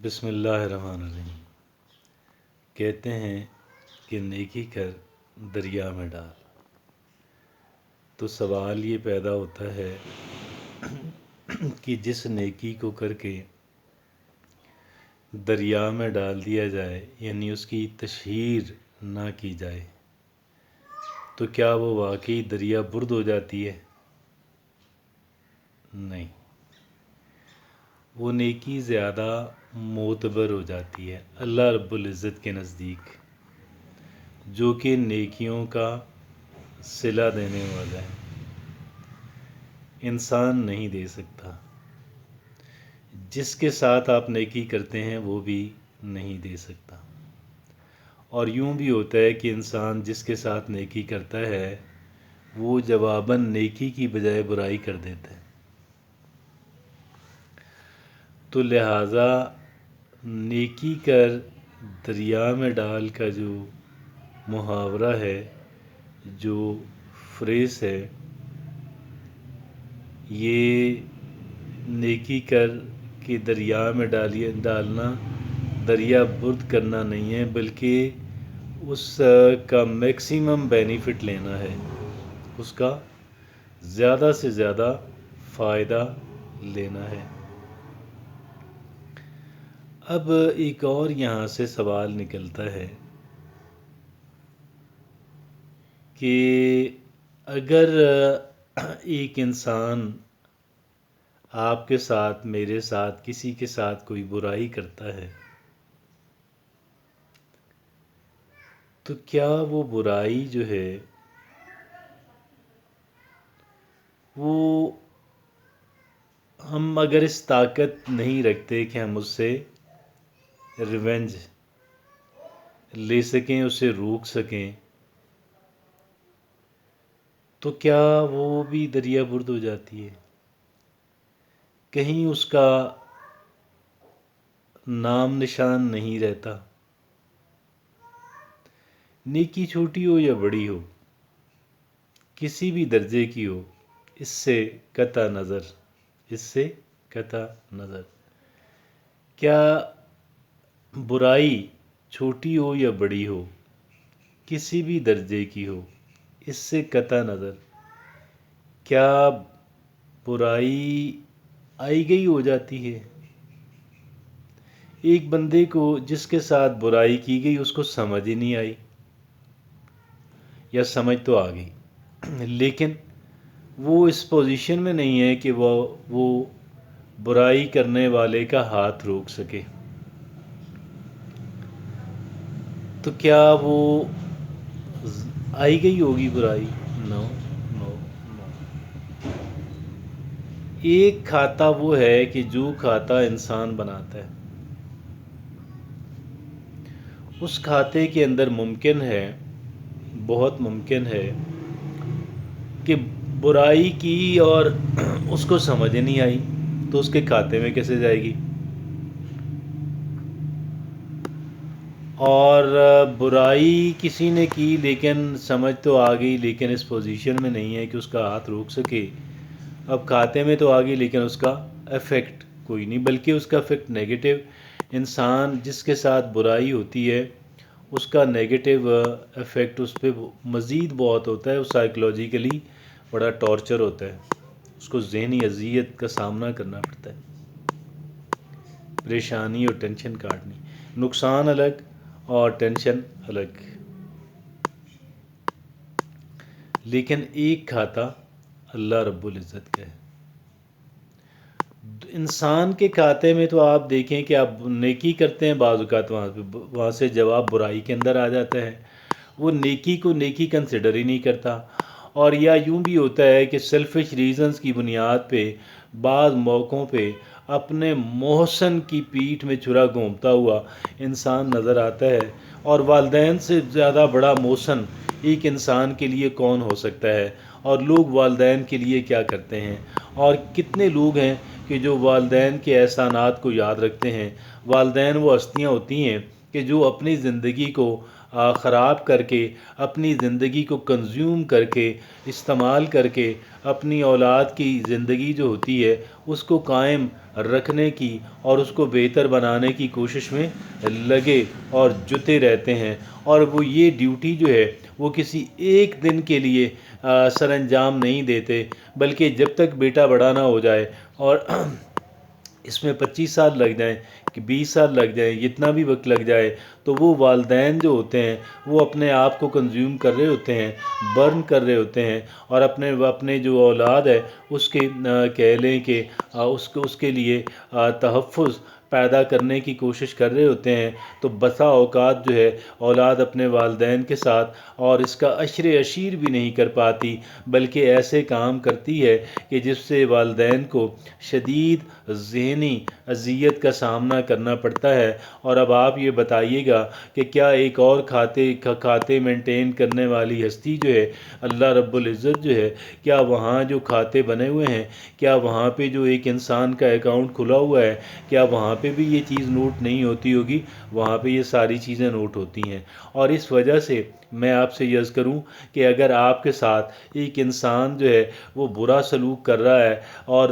بسم اللہ الرحمن الرحیم۔ کہتے ہیں کہ نیکی کر دریا میں ڈال، تو سوال یہ پیدا ہوتا ہے کہ جس نیکی کو کر کے دریا میں ڈال دیا جائے، یعنی اس کی تشہیر نہ کی جائے، تو کیا وہ واقعی دریا برد ہو جاتی ہے؟ نہیں، وہ نیکی زیادہ معتبر ہو جاتی ہے اللہ رب العزت کے نزدیک، جو کہ نیکیوں کا صلہ دینے والا ہے، انسان نہیں دے سکتا۔ جس کے ساتھ آپ نیکی کرتے ہیں وہ بھی نہیں دے سکتا۔ اور یوں بھی ہوتا ہے کہ انسان جس کے ساتھ نیکی کرتا ہے وہ جواباً نیکی کی بجائے برائی کر دیتا ہے۔ تو لہٰذا نیکی کر دریا میں ڈال کا جو محاورہ ہے، جو فریز ہے، یہ نیکی کر کے دریا میں ڈالنا دریا برد کرنا نہیں ہے، بلکہ اس کا میکسیمم بینیفٹ لینا ہے، اس کا زیادہ سے زیادہ فائدہ لینا ہے۔ اب ایک اور یہاں سے سوال نکلتا ہے کہ اگر ایک انسان آپ کے ساتھ، میرے ساتھ، کسی کے ساتھ کوئی برائی کرتا ہے، تو کیا وہ برائی جو ہے وہ ہم اگر اس طاقت نہیں رکھتے کہ ہم اس سے ریونج لے سکیں، اسے روک سکیں، تو کیا وہ بھی دریا برد ہو جاتی ہے؟ کہیں اس کا نام نشان نہیں رہتا۔ نیکی چھوٹی ہو یا بڑی ہو، کسی بھی درجے کی ہو، اس سے قطع نظر کیا برائی چھوٹی ہو یا بڑی ہو، کسی بھی درجے کی ہو، اس سے قطع نظر کیا برائی آئی گئی ہو جاتی ہے؟ ایک بندے کو جس کے ساتھ برائی کی گئی اس کو سمجھ ہی نہیں آئی، یا سمجھ تو آ گئی لیکن وہ اس پوزیشن میں نہیں ہے کہ وہ برائی کرنے والے کا ہاتھ روک سکے، تو کیا وہ آئی گئی ہوگی برائی؟ نو۔ ایک کھاتا وہ ہے کہ جو کھاتا انسان بناتا ہے، اس کھاتے کے اندر ممکن ہے، بہت ممکن ہے کہ برائی کی اور اس کو سمجھ نہیں آئی، تو اس کے کھاتے میں کیسے جائے گی؟ اور برائی کسی نے کی لیکن سمجھ تو آ گئی، لیکن اس پوزیشن میں نہیں ہے کہ اس کا ہاتھ روک سکے۔ اب کھاتے میں تو آ گئی لیکن اس کا ایفیکٹ کوئی نہیں، بلکہ اس کا ایفیکٹ نیگیٹو۔ انسان جس کے ساتھ برائی ہوتی ہے اس کا نیگیٹو ایفیکٹ اس پہ مزید بہت ہوتا ہے، وہ سائیکلوجیکلی بڑا ٹارچر ہوتا ہے، اس کو ذہنی اذیت کا سامنا کرنا پڑتا ہے، پریشانی اور ٹینشن کاٹنی، نقصان الگ اور ٹینشن الگ۔ لیکن ایک کھاتا اللہ رب العزت کا ہے۔ انسان کے کھاتے میں تو آپ دیکھیں کہ آپ نیکی کرتے ہیں، بعض اوقات وہاں سے جواب برائی کے اندر آ جاتا ہے، وہ نیکی کو نیکی کنسیڈر ہی نہیں کرتا۔ اور یا یوں بھی ہوتا ہے کہ سیلفش ریزنز کی بنیاد پہ بعض موقعوں پہ اپنے محسن کی پیٹھ میں چھرا گھونپتا ہوا انسان نظر آتا ہے، اور والدین سے زیادہ بڑا محسن ایک انسان کے لیے کون ہو سکتا ہے؟ اور لوگ والدین کے لیے کیا کرتے ہیں؟ اور کتنے لوگ ہیں کہ جو والدین کے احسانات کو یاد رکھتے ہیں؟ والدین وہ ہستیاں ہوتی ہیں کہ جو اپنی زندگی کو خراب کر کے، اپنی زندگی کو کنزیوم کر کے، استعمال کر کے اپنی اولاد کی زندگی جو ہوتی ہے اس کو قائم رکھنے کی اور اس کو بہتر بنانے کی کوشش میں لگے اور جتے رہتے ہیں، اور وہ یہ ڈیوٹی جو ہے وہ کسی ایک دن کے لیے سر انجام نہیں دیتے، بلکہ جب تک بیٹا بڑا نہ ہو جائے اور اس میں 25 سال لگ جائیں کہ 20 سال لگ جائیں، جتنا بھی وقت لگ جائے، تو وہ والدین جو ہوتے ہیں وہ اپنے آپ کو کنزیوم کر رہے ہوتے ہیں، برن کر رہے ہوتے ہیں، اور اپنے جو اولاد ہے اس کے کہہ لیں کہ اس کے لیے تحفظ پیدا کرنے کی کوشش کر رہے ہوتے ہیں۔ تو بسا اوقات جو ہے اولاد اپنے والدین کے ساتھ اور اس کا عشر عشیر بھی نہیں کر پاتی، بلکہ ایسے کام کرتی ہے کہ جس سے والدین کو شدید ذہنی اذیت کا سامنا کرنا پڑتا ہے۔ اور اب آپ یہ بتائیے گا کہ کیا ایک اور کھاتے مینٹین کرنے والی ہستی جو ہے اللہ رب العزت جو ہے، کیا وہاں جو کھاتے بنے ہوئے ہیں، کیا وہاں پہ جو ایک انسان کا اکاؤنٹ کھلا ہوا ہے، کیا وہاں پہ بھی یہ چیز نوٹ نہیں ہوتی ہوگی؟ وہاں پہ یہ ساری چیزیں نوٹ ہوتی ہیں۔ اور اس وجہ سے میں آپ سے عرض کروں کہ اگر آپ کے ساتھ ایک انسان جو ہے وہ برا سلوک کر رہا ہے اور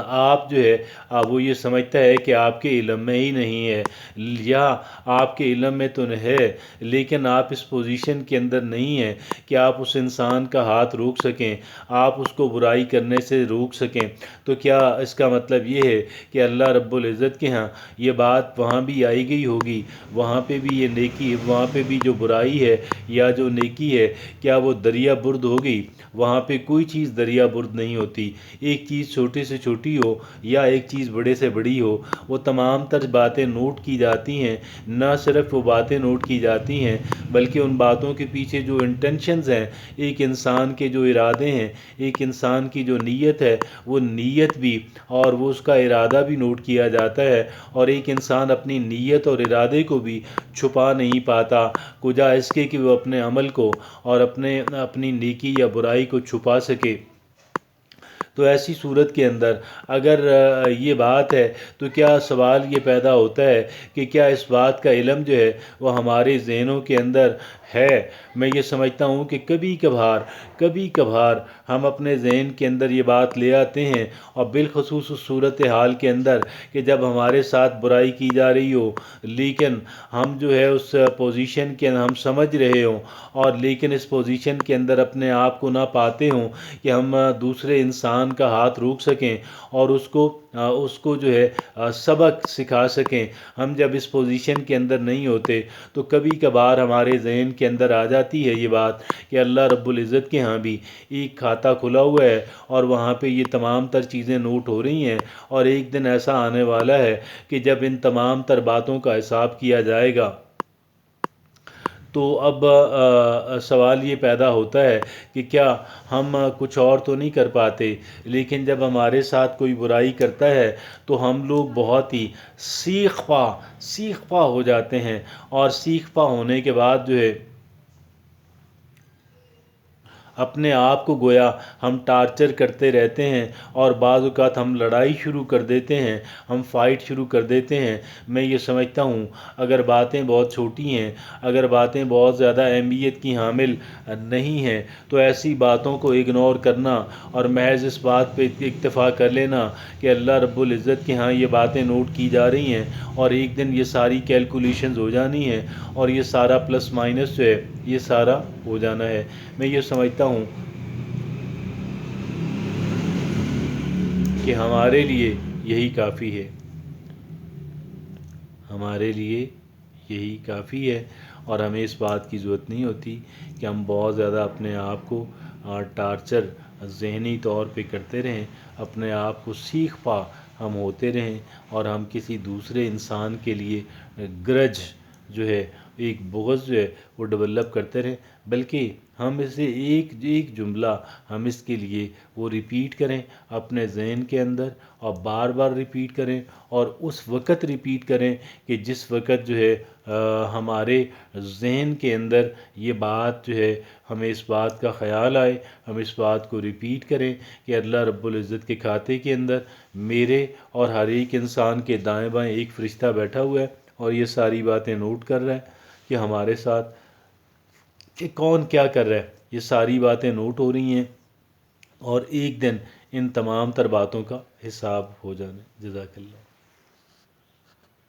آپ جو ہے وہ یہ سمجھتا ہے کہ آپ کے علم میں ہی نہیں ہے، یا آپ کے علم میں تو ہے لیکن آپ اس پوزیشن کے اندر نہیں ہیں کہ آپ اس انسان کا ہاتھ روک سکیں، آپ اس کو برائی کرنے سے روک سکیں، تو کیا اس کا مطلب یہ ہے کہ اللہ رب العزت کے ہاں یہ بات وہاں بھی آئی گئی ہوگی، وہاں پہ بھی یہ نیکی، وہاں پہ بھی جو برائی ہے یا جو نیکی ہے کیا وہ دریا برد ہوگی؟ وہاں پہ کوئی چیز دریا برد نہیں ہوتی۔ ایک چیز چھوٹے سے چھوٹی ہو یا ایک چیز بڑے سے بڑی ہو، وہ تمام تر باتیں نوٹ کی جاتی ہیں۔ نہ صرف وہ باتیں نوٹ کی جاتی ہیں بلکہ ان باتوں کے پیچھے جو انٹینشنز ہیں، ایک انسان کے جو ارادے ہیں، ایک انسان کی جو نیت ہے، وہ نیت بھی اور وہ اس کا ارادہ بھی نوٹ کیا جاتا ہے، اور ایک انسان اپنی نیت اور ارادے کو بھی چھپا نہیں پاتا، کجا اس کے کہ وہ اپنے عمل کو اور اپنی نیکی یا برائی کو چھپا سکے۔ تو ایسی صورت کے اندر اگر یہ بات ہے تو کیا سوال یہ پیدا ہوتا ہے کہ کیا اس بات کا علم جو ہے وہ ہمارے ذہنوں کے اندر ہے؟ میں یہ سمجھتا ہوں کہ کبھی کبھار ہم اپنے ذہن کے اندر یہ بات لے آتے ہیں، اور بالخصوص اس صورت حال کے اندر کہ جب ہمارے ساتھ برائی کی جا رہی ہو لیکن ہم جو ہے اس پوزیشن کے ہم سمجھ رہے ہوں، اور لیکن اس پوزیشن کے اندر اپنے آپ کو نہ پاتے ہوں کہ ہم دوسرے انسان کا ہاتھ روک سکیں اور اس کو جو ہے سبق سکھا سکیں۔ ہم جب اس پوزیشن کے اندر نہیں ہوتے تو کبھی کبھار ہمارے ذہن کے اندر آ جاتی ہے یہ بات کہ اللہ رب العزت کے ہاں بھی ایک کھاتا کھلا ہوا ہے اور وہاں پہ یہ تمام تر چیزیں نوٹ ہو رہی ہیں، اور ایک دن ایسا آنے والا ہے کہ جب ان تمام تر باتوں کا حساب کیا جائے گا۔ تو اب سوال یہ پیدا ہوتا ہے کہ کیا ہم کچھ اور تو نہیں کر پاتے، لیکن جب ہمارے ساتھ کوئی برائی کرتا ہے تو ہم لوگ بہت ہی سیخ پا ہو جاتے ہیں، اور سیخ پا ہونے کے بعد جو ہے اپنے آپ کو گویا ہم ٹارچر کرتے رہتے ہیں، اور بعض اوقات ہم لڑائی شروع کر دیتے ہیں، ہم فائٹ شروع کر دیتے ہیں۔ میں یہ سمجھتا ہوں اگر باتیں بہت چھوٹی ہیں، اگر باتیں بہت زیادہ اہمیت کی حامل نہیں ہیں، تو ایسی باتوں کو اگنور کرنا اور محض اس بات پہ اکتفا کر لینا کہ اللہ رب العزت کے ہاں یہ باتیں نوٹ کی جا رہی ہیں اور ایک دن یہ ساری کیلکولیشنز ہو جانی ہیں اور یہ سارا پلس مائنس جو ہے یہ سارا ہو جانا ہے۔ میں یہ سمجھتا ہوں کہ ہمارے لیے یہی کافی ہے، ہمارے لیے یہی کافی ہے، اور ہمیں اس بات کی ضرورت نہیں ہوتی کہ ہم بہت زیادہ اپنے آپ کو ٹارچر ذہنی طور پہ کرتے رہیں، اپنے آپ کو سیکھ پا ہم ہوتے رہیں، اور ہم کسی دوسرے انسان کے لیے گرج جو ہے، ایک بغض جو ہے وہ ڈیولپ کرتے رہیں، بلکہ ہم اسے ایک جملہ ہم اس کے لیے وہ ریپیٹ کریں اپنے ذہن کے اندر، اور بار بار ریپیٹ کریں، اور اس وقت ریپیٹ کریں کہ جس وقت جو ہے ہمارے ذہن کے اندر یہ بات جو ہے ہمیں اس بات کا خیال آئے، ہم اس بات کو ریپیٹ کریں کہ اللہ رب العزت کے کھاتے کے اندر میرے اور ہر ایک انسان کے دائیں بائیں ایک فرشتہ بیٹھا ہوا ہے اور یہ ساری باتیں نوٹ کر رہا ہے۔ کہ ہمارے ساتھ کہ کون کیا کر رہا ہے، یہ ساری باتیں نوٹ ہو رہی ہیں اور ایک دن ان تمام تر باتوں کا حساب ہو جانا ہے۔ جزاک اللہ۔